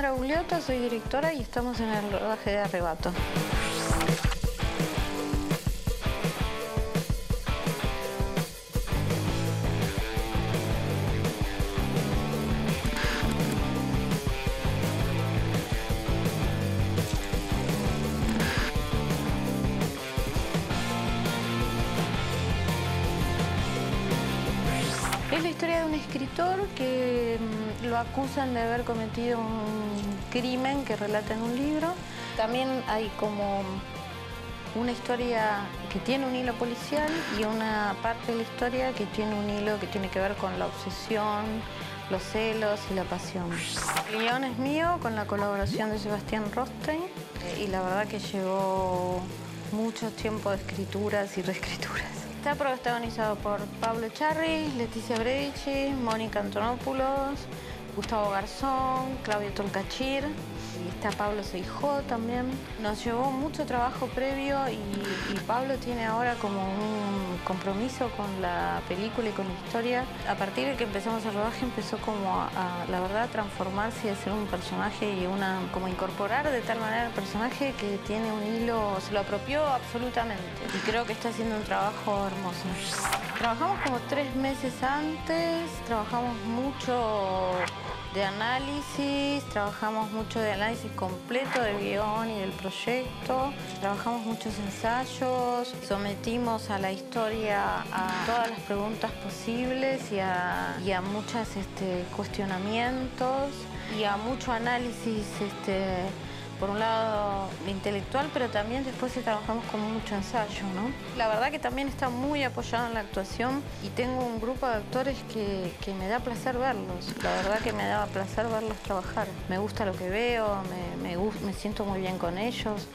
Sandra Ugliota, soy directora y estamos en el rodaje de Arrebato. Es la historia de un escritor que lo acusan de haber cometido un crimen que relata en un libro. También hay como una historia que tiene un hilo policial y una parte de la historia que tiene un hilo que tiene que ver con la obsesión, los celos y la pasión. El guión es mío con la colaboración de Sebastián Rothstein y la verdad que llevó mucho tiempo de escrituras y reescrituras. Está protagonizado por Pablo Echarri, Leticia Bredici, Mónica Antonopoulos, Gustavo Garzón, Claudio Tolcachir y está Pablo Seijó también. Nos llevó mucho trabajo previo y Pablo tiene ahora como un compromiso con la película y con la historia. A partir de que empezamos el rodaje empezó como a la verdad, transformarse y a ser un personaje y como incorporar de tal manera el personaje que tiene un hilo, se lo apropió absolutamente y creo que está haciendo un trabajo hermoso. Trabajamos como 3 meses antes, trabajamos mucho de análisis, trabajamos mucho de análisis completo del guión y del proyecto, trabajamos muchos ensayos, sometimos a la historia a todas las preguntas posibles y a muchos cuestionamientos y a mucho análisis por un lado intelectual, pero también después trabajamos con mucho ensayo, ¿no? La verdad que también está muy apoyado en la actuación y tengo un grupo de actores que me da placer verlos. La verdad que me da placer verlos trabajar. Me gusta lo que veo, me siento muy bien con ellos.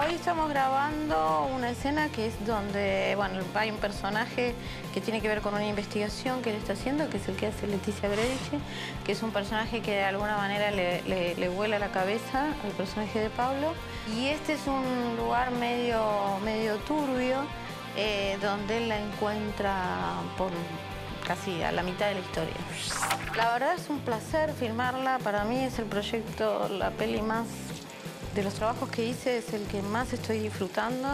Hoy estamos grabando una escena que es donde, bueno, hay un personaje que tiene que ver con una investigación que él está haciendo, que es el que hace Leticia Bredici, que es un personaje que de alguna manera le vuela la cabeza al personaje de Pablo. Y este es un lugar medio turbio, donde él la encuentra por casi a la mitad de la historia. La verdad es un placer filmarla, para mí es el proyecto, la peli más, de los trabajos que hice es el que más estoy disfrutando.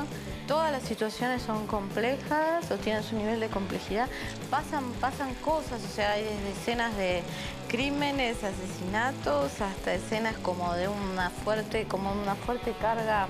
Todas las situaciones son complejas o tienen su nivel de complejidad. Pasan cosas, o sea, hay desde escenas de crímenes, asesinatos, hasta escenas como de una fuerte carga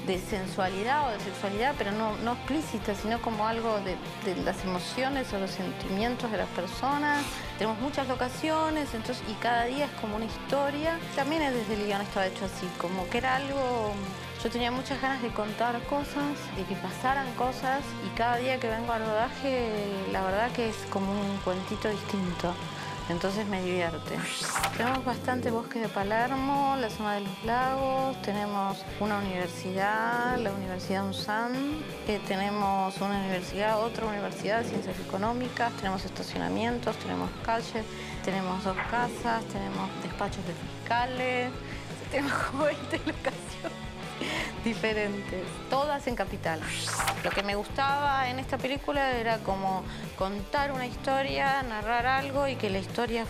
de sensualidad o de sexualidad, pero no explícita, sino como algo de las emociones o los sentimientos de las personas. Tenemos muchas locaciones, entonces, y cada día es como una historia. También desde el guión estaba hecho así, como que era algo... Yo tenía muchas ganas de contar cosas, de que pasaran cosas, y cada día que vengo al rodaje, la verdad que es como un cuentito distinto. Entonces me divierte. Tenemos bastante bosque de Palermo, la zona de los lagos, tenemos una universidad, la Universidad UNSAN, tenemos otra universidad de ciencias económicas, tenemos estacionamientos, tenemos calles, tenemos 2 casas, tenemos despachos de fiscales, tenemos como 20 locaciones diferentes, todas en Capital. Lo que me gustaba en esta película era como contar una historia, narrar algo y que la historia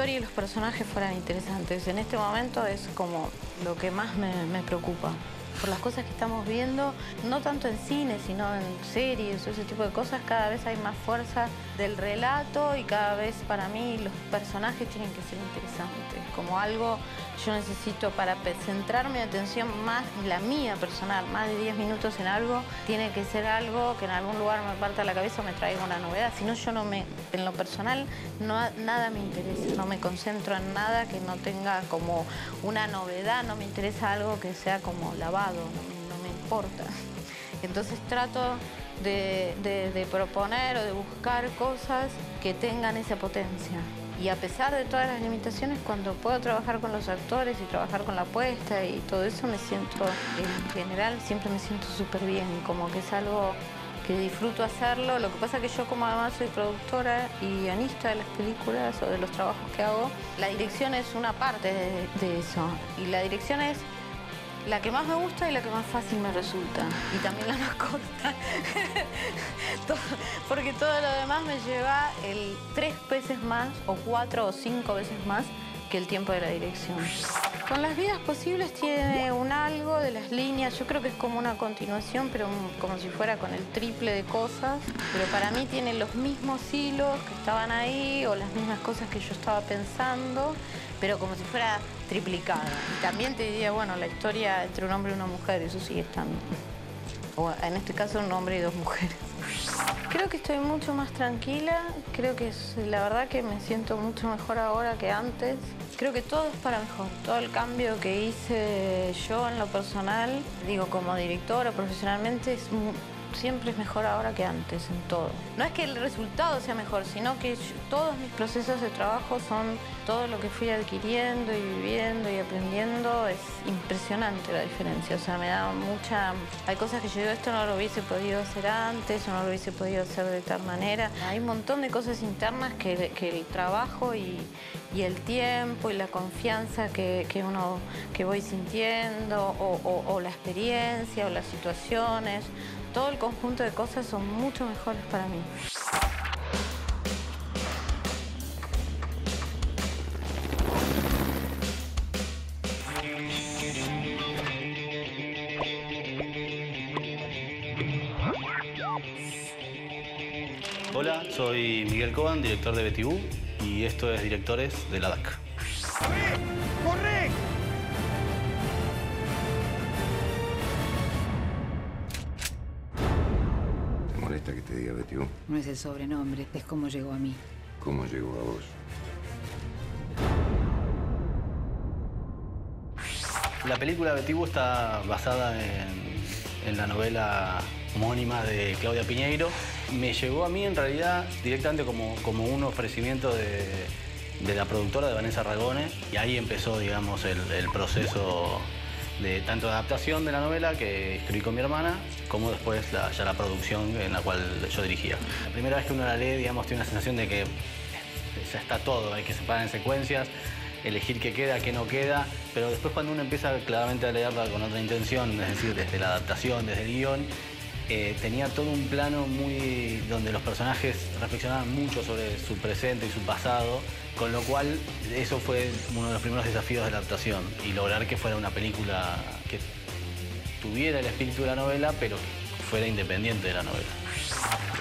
y los personajes fueran interesantes. En este momento es como lo que más me preocupa. Por las cosas que estamos viendo, no tanto en cine, sino en series o ese tipo de cosas, cada vez hay más fuerza del relato y cada vez para mí los personajes tienen que ser interesantes. Como algo, yo necesito para centrar mi atención más, la mía personal, más de 10 minutos en algo, tiene que ser algo que en algún lugar me parta la cabeza o me traiga una novedad. Si no, en lo personal, nada me interesa, no me concentro en nada que no tenga como una novedad, no me interesa algo que sea como lavado, no me importa. Entonces trato de proponer o de buscar cosas que tengan esa potencia. Y a pesar de todas las limitaciones, cuando puedo trabajar con los actores y trabajar con la puesta y todo eso, me siento, en general, siempre me siento súper bien, como que es algo que disfruto hacerlo. Lo que pasa es que yo, como además soy productora y guionista de las películas o de los trabajos que hago, la dirección es una parte de eso. Y la dirección es la que más me gusta y la que más fácil me resulta. Y también la más corta. Porque todo lo demás me lleva 3 veces más, o 4 o 5 veces más que el tiempo de la dirección. Con Las vidas posibles tiene un algo de las líneas, yo creo que es como una continuación, pero como si fuera con el triple de cosas. Pero para mí tiene los mismos hilos que estaban ahí o las mismas cosas que yo estaba pensando, pero como si fuera triplicada. Y también te diría, bueno, la historia entre un hombre y una mujer, eso sigue estando. O en este caso un hombre y dos mujeres. Creo que estoy mucho más tranquila, creo que la verdad que me siento mucho mejor ahora que antes. Creo que todo es para mejor, todo el cambio que hice yo en lo personal, digo como directora profesionalmente, siempre es mejor ahora que antes en todo. No es que el resultado sea mejor, sino que todos mis procesos de trabajo son todo lo que fui adquiriendo y viviendo y aprendiendo. Es impresionante la diferencia, o sea, me da mucha... Hay cosas que yo digo, esto no lo hubiese podido hacer antes o no lo hubiese podido hacer de tal manera. Hay un montón de cosas internas que el trabajo y el tiempo y la confianza que voy sintiendo o la experiencia o las situaciones, todo el conjunto de cosas son mucho mejores para mí. Hola, soy Miguel Coban, director de Betty Boo, y esto es Directores de la DAC. ¡Corre! ¿Te molesta que te diga Betty Boo? No es el sobrenombre, es cómo llegó a mí. ¿Cómo llegó a vos? La película Betty Boo está basada en la novela homónima de Claudia Piñeiro. Me llegó a mí en realidad directamente como un ofrecimiento de la productora de Vanessa Ragone, y ahí empezó, digamos, el proceso de tanto de adaptación de la novela que escribí con mi hermana, como después ya la producción en la cual yo dirigía. La primera vez que uno la lee, digamos, tiene una sensación de que ya está todo, hay que separar en secuencias, elegir qué queda, qué no queda, pero después cuando uno empieza claramente a leerla con otra intención, es decir, desde la adaptación, desde el guión, tenía todo un plano donde los personajes reflexionaban mucho sobre su presente y su pasado, con lo cual eso fue uno de los primeros desafíos de la adaptación, y lograr que fuera una película que tuviera el espíritu de la novela, pero que fuera independiente de la novela.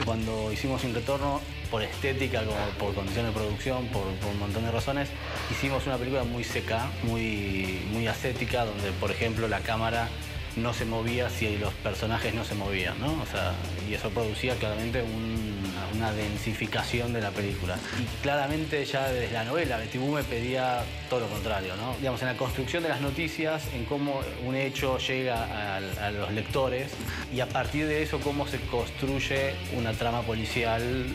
Cuando hicimos Un Retorno, por estética, como por condiciones de producción, por un montón de razones, hicimos una película muy seca, muy ascética, donde, por ejemplo, la cámara no se movía si los personajes no se movían, ¿no? O sea, y eso producía claramente una densificación de la película. Y claramente ya desde la novela Betty Boo me pedía todo lo contrario, ¿no? Digamos, en la construcción de las noticias, en cómo un hecho llega a los lectores, y a partir de eso cómo se construye una trama policial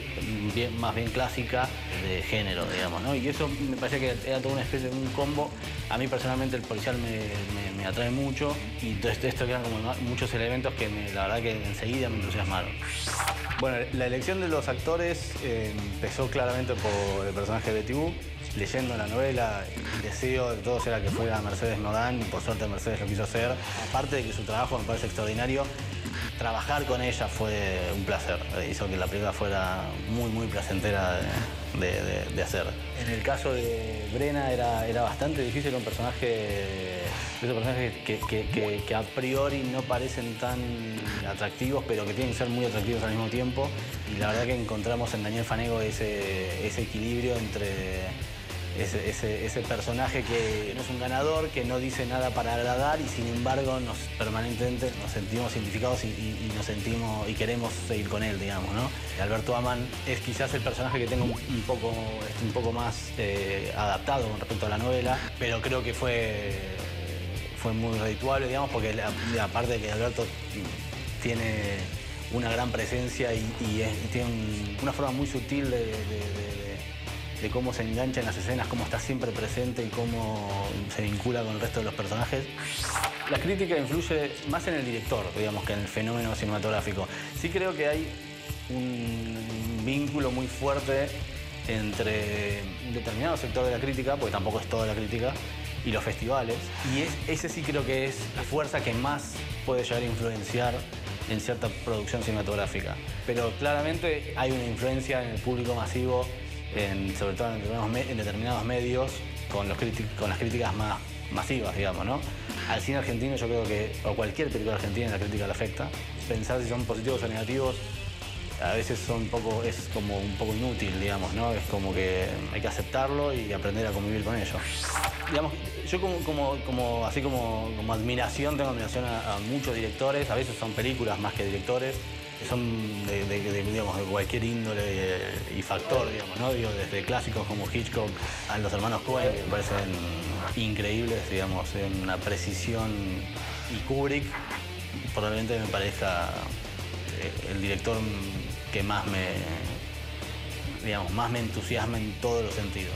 más bien clásica de género, digamos, ¿no? Y eso me parecía que era toda una especie de un combo. A mí personalmente el policial me atrae mucho, y entonces esto eran como muchos elementos que la verdad que enseguida me entusiasmaron. Bueno, la elección de los actores empezó claramente por el personaje de Betty Boo. Leyendo la novela, el deseo de todos era que fuera Mercedes Nodán, y por suerte Mercedes lo quiso hacer. Aparte de que su trabajo me parece extraordinario, trabajar con ella fue un placer. Hizo que la película fuera muy placentera de hacer. En el caso de Brena era bastante difícil, un personaje, esos personajes que a priori no parecen tan atractivos, pero que tienen que ser muy atractivos al mismo tiempo. Y la verdad que encontramos en Daniel Fanego ese equilibrio entre ese personaje que no es un ganador, que no dice nada para agradar, y sin embargo permanentemente nos sentimos identificados y queremos seguir con él, digamos, ¿no? Alberto Amán es quizás el personaje que tengo un poco más adaptado con respecto a la novela, pero creo que fue muy redituable, digamos, porque aparte de que Alberto tiene una gran presencia y tiene una forma muy sutil de cómo se engancha en las escenas, cómo está siempre presente y cómo se vincula con el resto de los personajes. La crítica influye más en el director, digamos, que en el fenómeno cinematográfico. Sí creo que hay un vínculo muy fuerte entre un determinado sector de la crítica, porque tampoco es toda la crítica, y los festivales. Y ese sí creo que es la fuerza que más puede llegar a influenciar en cierta producción cinematográfica. Pero claramente hay una influencia en el público masivo sobre todo en determinados medios, con las críticas más masivas, digamos, ¿no? Al cine argentino yo creo que, o cualquier película argentina, la crítica le afecta. Pensar si son positivos o negativos a veces es como un poco inútil, digamos, ¿no? Es como que hay que aceptarlo y aprender a convivir con ello. Digamos, yo así como admiración, tengo admiración a muchos directores, a veces son películas más que directores, que son digamos, de cualquier índole y factor, digamos, ¿no? Digo, desde clásicos como Hitchcock a los hermanos Coen, que me parecen increíbles, digamos, en una precisión, y Kubrick probablemente me parezca el director que más me entusiasma en todos los sentidos.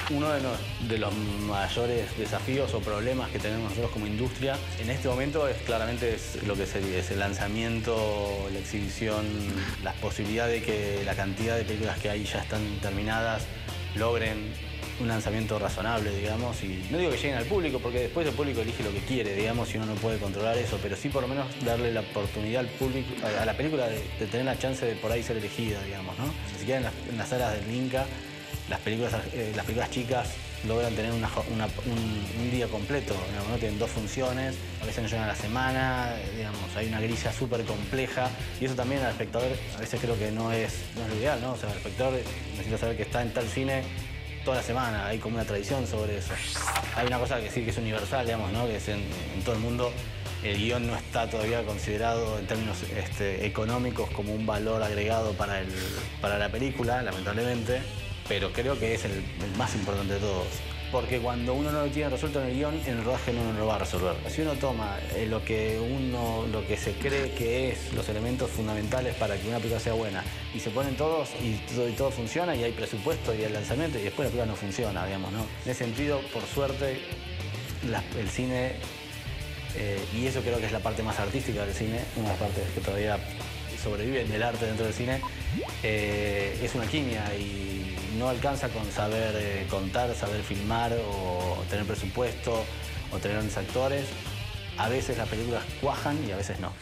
Uno de los mayores desafíos o problemas que tenemos nosotros como industria en este momento es claramente lo que es el lanzamiento, la exhibición, la posibilidad de que la cantidad de películas que hay ya están terminadas logren un lanzamiento razonable, digamos, y no digo que lleguen al público, porque después el público elige lo que quiere, digamos, y uno no puede controlar eso, pero sí por lo menos darle la oportunidad al público, a la película de tener la chance de por ahí ser elegida, digamos, ¿no? Ni siquiera en las salas del Inca, las películas chicas logran tener un día completo, digamos, ¿no? Tienen 2 funciones, a veces no llegan a la semana, digamos, hay una grilla súper compleja, y eso también al espectador a veces creo que no es lo ideal, ¿no? O sea, el espectador necesita saber que está en tal cine toda la semana, hay como una tradición sobre eso. Hay una cosa que decir que es universal, digamos, ¿no? Que es en todo el mundo el guión no está todavía considerado en términos económicos como un valor agregado para la película, lamentablemente, pero creo que es el más importante de todos. Porque cuando uno no lo tiene resuelto en el guión, en el rodaje no lo va a resolver. Si uno toma lo que se cree que es los elementos fundamentales para que una película sea buena, y se ponen todos y todo funciona, y hay presupuesto y hay lanzamiento, y después la película no funciona, digamos, ¿no? En ese sentido, por suerte, el cine, y eso creo que es la parte más artística del cine, una de las partes que todavía sobreviven del arte dentro del cine, es una alquimia y no alcanza con saber contar, saber filmar o tener presupuesto o tener grandes actores. A veces las películas cuajan y a veces no.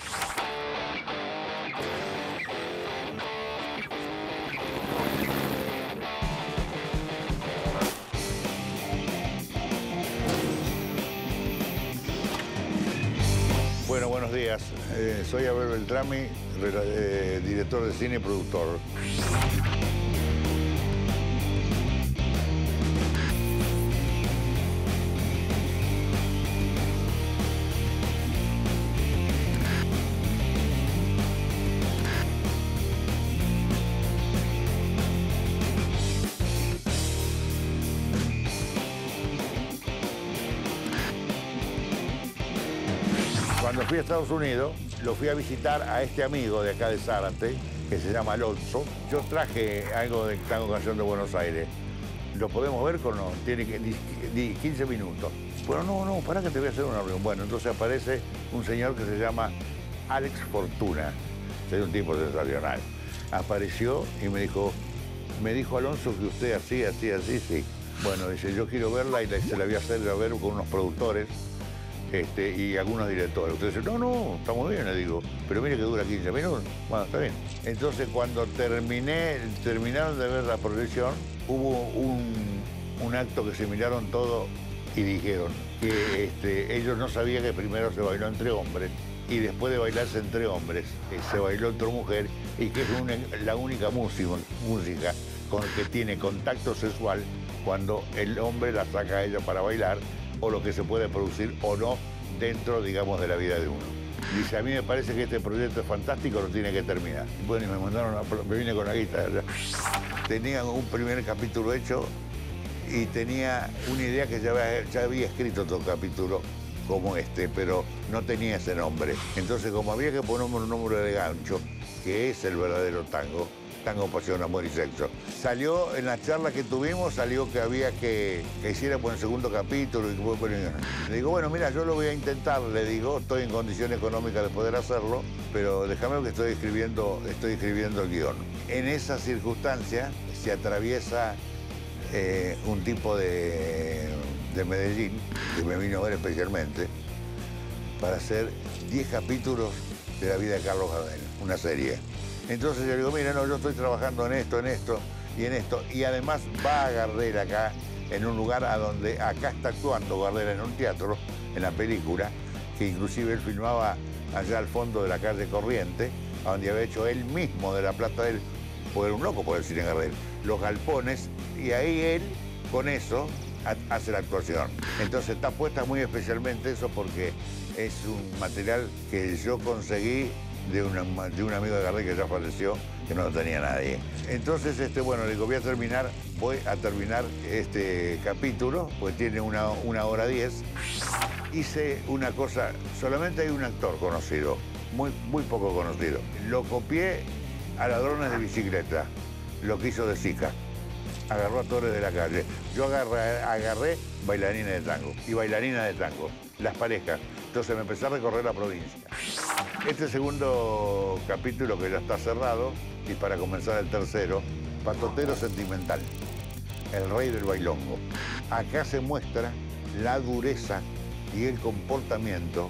Bueno, buenos días. Soy Abel Beltrami, director de cine y productor. Cuando fui a Estados Unidos, lo fui a visitar a este amigo de acá de Zárate, que se llama Alonso. Yo traje algo de Tango Canción de Buenos Aires. ¿Lo podemos ver con no? Tiene 15 minutos. Bueno, no, pará que te voy a hacer una reunión. Bueno, entonces aparece un señor que se llama Alex Fortuna. Es un tipo sensacional. Apareció y me dijo Alonso que usted así, sí. Bueno, dice, yo quiero verla y se la voy a hacer ver con unos productores. Y algunos directores. Ustedes dicen, no, está muy bien, le digo, pero mire que dura 15 minutos. Bueno, está bien. Entonces, cuando terminaron de ver la proyección, hubo un acto que se miraron todos y dijeron que ellos no sabían que primero se bailó entre hombres y después de bailarse entre hombres, se bailó entre mujeres y que es la única música con que tiene contacto sexual cuando el hombre la saca a ella para bailar, o lo que se puede producir o no dentro, digamos, de la vida de uno. Dice, a mí me parece que este proyecto es fantástico, lo tiene que terminar. Bueno, y me vine con la guitarra. Tenía un primer capítulo hecho y tenía una idea que ya había escrito otro capítulo como pero no tenía ese nombre. Entonces, como había que ponerme un número de gancho, que es el verdadero tango, pasión, amor y sexo. Salió en la charla que tuvimos, salió que había que hiciera por el segundo capítulo. Le digo, bueno, mira, yo lo voy a intentar, le digo, estoy en condiciones económicas de poder hacerlo, pero déjame que estoy escribiendo el guión. En esa circunstancia se atraviesa un tipo de Medellín, que me vino a ver especialmente, para hacer 10 capítulos de la vida de Carlos Gardel, una serie. Entonces yo le digo, mira, no, yo estoy trabajando en esto, y en esto. Y además va a Gardel acá, en un lugar a donde acá está actuando Gardel en un teatro, en la película, que inclusive él filmaba allá al fondo de la calle Corriente, a donde había hecho él mismo de la plata de él, porque era un loco por el cine Gardel, los galpones, y ahí él, con eso, hace la actuación. Entonces está puesta muy especialmente eso porque es un material que yo conseguí de un amigo de Gardel que ya falleció, que no lo tenía nadie. Entonces, bueno, le digo, voy a terminar este capítulo, pues tiene una hora 10. Hice una cosa, solamente hay un actor conocido, muy poco conocido. Lo copié a Ladrones de Bicicleta, lo que hizo de Sica. Agarró actores de la calle. Yo agarré bailarines de tango y bailarinas de tango, las parejas. Entonces me empecé a recorrer la provincia. Este segundo capítulo que ya está cerrado, y para comenzar el tercero, Patotero Sentimental, el rey del bailongo. Acá se muestra la dureza y el comportamiento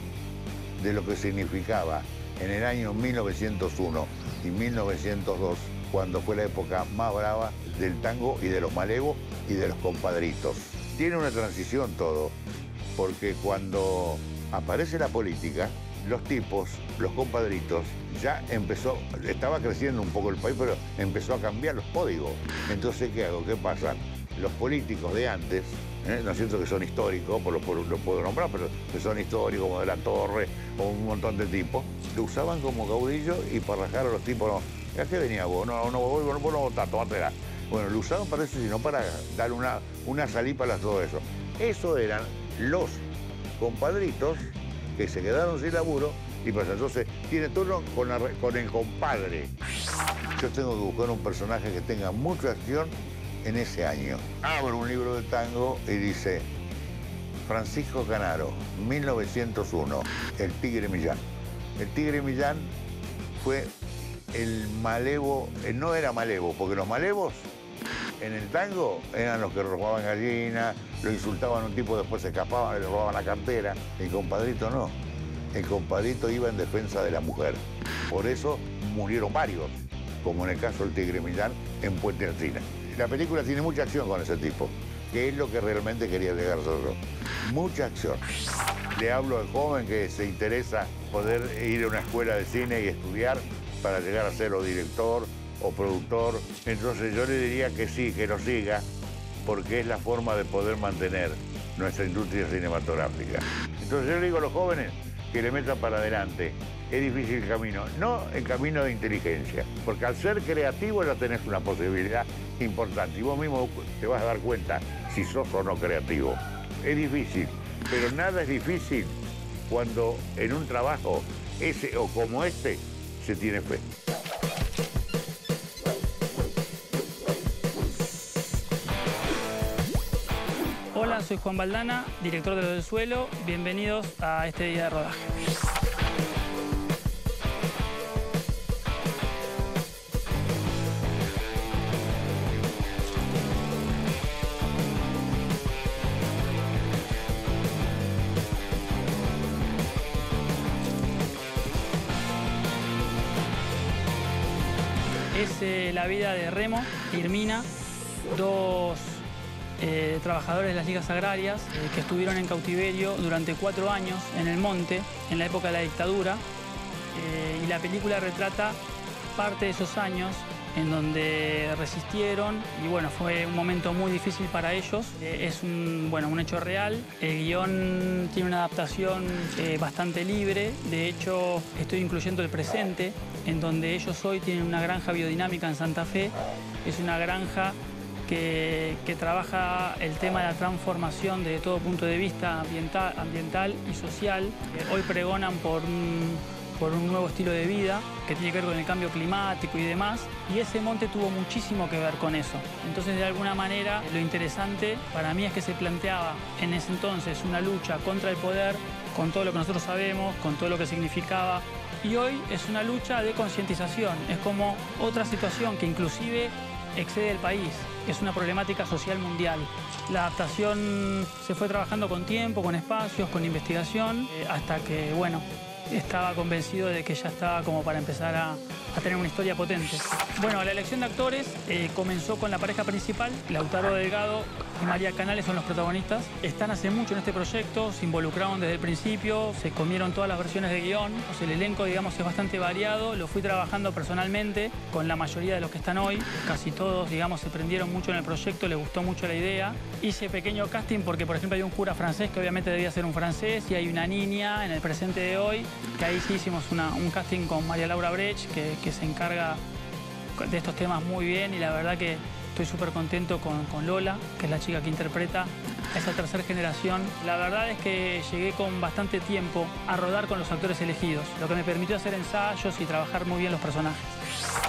de lo que significaba en el año 1901 y 1902, cuando fue la época más brava del tango y de los malevos y de los compadritos. Tiene una transición todo, porque cuando aparece la política, los tipos, los compadritos, ya estaba creciendo un poco el país, pero empezó a cambiar los códigos. Entonces, ¿qué hago? ¿Qué pasa? Los políticos de antes, no es cierto que son históricos, los puedo nombrar, pero que son históricos, como de la Torre, o un montón de tipos, lo usaban como caudillo y para rajar a los tipos, no, ¿a qué venía vos? No votás, tomátela. Bueno, lo usaban para eso, sino para dar una salípala a todo eso. Eso eran los compadritos que se quedaron sin laburo y pues entonces tiene turno con el compadre. Yo tengo que buscar un personaje que tenga mucha acción en ese año. Abro un libro de tango y dice Francisco Canaro, 1901, El Tigre Millán. El Tigre Millán fue el malevo, no era malevo, porque los malevos en el tango eran los que robaban gallinas, lo insultaban a un tipo, después se escapaban, le robaban la cartera. El compadrito no. El compadrito iba en defensa de la mujer. Por eso murieron varios, como en el caso del Tigre Millán en Puente Alsina. La película tiene mucha acción con ese tipo, que es lo que realmente quería llegar yo. Mucha acción. Le hablo al joven que se interesa poder ir a una escuela de cine y estudiar para llegar a ser o director o productor. Entonces yo le diría que sí, que lo siga, porque es la forma de poder mantener nuestra industria cinematográfica. Entonces yo le digo a los jóvenes que le metan para adelante. Es difícil el camino, no el camino de inteligencia, porque al ser creativo ya tenés una posibilidad importante y vos mismo te vas a dar cuenta si sos o no creativo. Es difícil, pero nada es difícil cuando en un trabajo ese o como este se tiene fe. Hola, soy Juan Baldana, director de Lo del Suelo. Bienvenidos a este día de rodaje. Es la vida de Remo y Irmina, dos trabajadores de las ligas agrarias que estuvieron en cautiverio durante 4 años en el monte, en la época de la dictadura. Y la película retrata parte de esos años en donde resistieron y bueno, fue un momento muy difícil para ellos. Es un hecho real. El guión tiene una adaptación bastante libre. De hecho, estoy incluyendo el presente, en donde ellos hoy tienen una granja biodinámica en Santa Fe. Es una granja que trabaja el tema de la transformación desde todo punto de vista ambiental y social. Hoy pregonan por un nuevo estilo de vida que tiene que ver con el cambio climático y demás. Y ese monte tuvo muchísimo que ver con eso. Entonces, de alguna manera, lo interesante para mí es que se planteaba en ese entonces una lucha contra el poder, con todo lo que nosotros sabemos, con todo lo que significaba. Y hoy es una lucha de concientización. Es como otra situación que inclusive excede el país. Es una problemática social mundial. La adaptación se fue trabajando con tiempo, con espacios, con investigación, hasta que, bueno, estaba convencido de que ya estaba como para empezar a tener una historia potente. Bueno, la elección de actores comenzó con la pareja principal. Lautaro Delgado y María Canales son los protagonistas. Están hace mucho en este proyecto, se involucraron desde el principio, se comieron todas las versiones de guión. O sea, el elenco, digamos, es bastante variado. Lo fui trabajando personalmente con la mayoría de los que están hoy. Casi todos, digamos, se prendieron mucho en el proyecto, les gustó mucho la idea. Hice pequeño casting porque, por ejemplo, hay un cura francés que obviamente debía ser un francés y hay una niña en el presente de hoy, que ahí sí hicimos un casting con María Laura Brecht, que se encarga de estos temas muy bien, y la verdad que estoy súper contento con Lola, que es la chica que interpreta a esa tercera generación. La verdad es que llegué con bastante tiempo a rodar con los actores elegidos, lo que me permitió hacer ensayos y trabajar muy bien los personajes.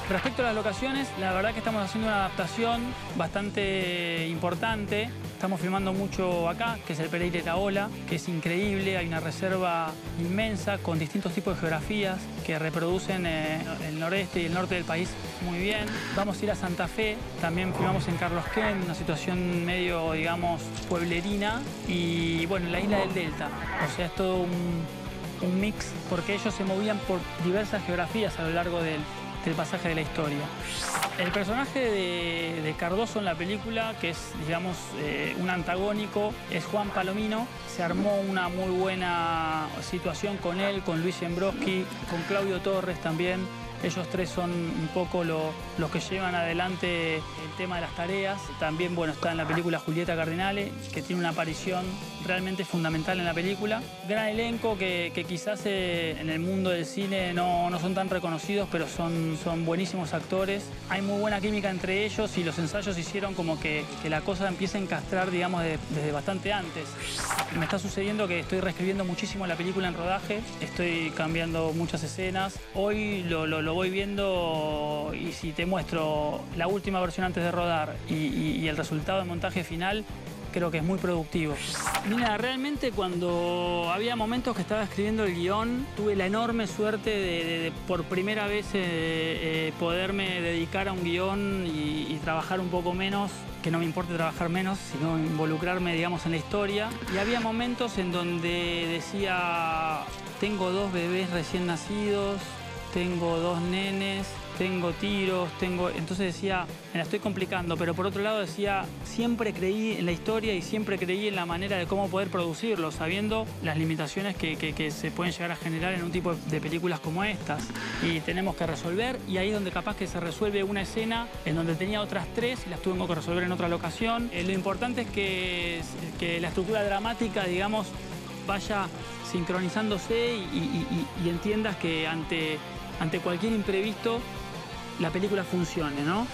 Respecto a las locaciones, la verdad que estamos haciendo una adaptación bastante importante. Estamos filmando mucho acá, que es el Pereira Iraola, que es increíble. Hay una reserva inmensa con distintos tipos de geografías que reproducen el noreste y el norte del país muy bien. Vamos a ir a Santa Fe, también filmamos en Carlos Quén, una situación medio, digamos, pueblerina. Y bueno, en la isla del Delta. O sea, es todo un mix, porque ellos se movían por diversas geografías a lo largo del pasaje de la historia. El personaje de Cardoso en la película, que es, digamos, un antagónico, es Juan Palomino. Se armó una muy buena situación con él, con Luis Embroski, con Claudio Torres también. Ellos tres son un poco los que llevan adelante el tema de las tareas. También, bueno, está en la película Julieta Cardinale, que tiene una aparición realmente fundamental en la película. Gran elenco que quizás en el mundo del cine no son tan reconocidos, pero son buenísimos actores. Hay muy buena química entre ellos y los ensayos hicieron como que la cosa empiece a encastrar, digamos, desde bastante antes. Me está sucediendo que estoy reescribiendo muchísimo la película en rodaje, estoy cambiando muchas escenas. Hoy lo voy viendo, y si te muestro la última versión antes de rodar y el resultado del montaje final, creo que es muy productivo. Mira, realmente cuando había momentos que estaba escribiendo el guión, tuve la enorme suerte de por primera vez poderme dedicar a un guión y trabajar un poco menos, que no me importe trabajar menos, sino involucrarme, digamos, en la historia. Y había momentos en donde decía, tengo 2 bebés recién nacidos, tengo 2 nenes, tengo tiros, Entonces decía, me la estoy complicando, pero por otro lado decía, siempre creí en la historia y siempre creí en la manera de cómo poder producirlo, sabiendo las limitaciones que se pueden llegar a generar en un tipo de películas como estas. Y tenemos que resolver, y ahí es donde capaz que se resuelve una escena en donde tenía otras 3 y las tuve que resolver en otra locación. Lo importante es que la estructura dramática, digamos, vaya sincronizándose y entiendas que ante cualquier imprevisto la película funcione, ¿no?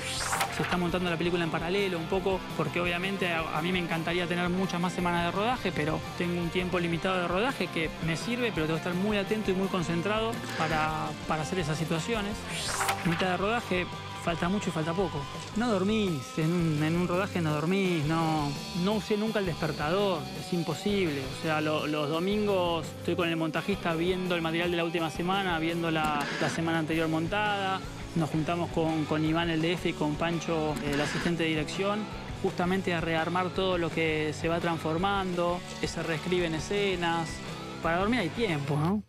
Se está montando la película en paralelo un poco, porque obviamente a mí me encantaría tener muchas más semanas de rodaje, pero tengo un tiempo limitado de rodaje que me sirve, pero tengo que estar muy atento y muy concentrado para hacer esas situaciones. Mitad de rodaje, falta mucho y falta poco. No dormís, en un rodaje no dormís, no usé nunca el despertador, es imposible. O sea, los domingos estoy con el montajista viendo el material de la última semana, viendo la semana anterior montada. Nos juntamos con Iván el DF y con Pancho, el asistente de dirección, justamente a rearmar todo lo que se va transformando, que se reescriben escenas. Para dormir hay tiempo, ¿no?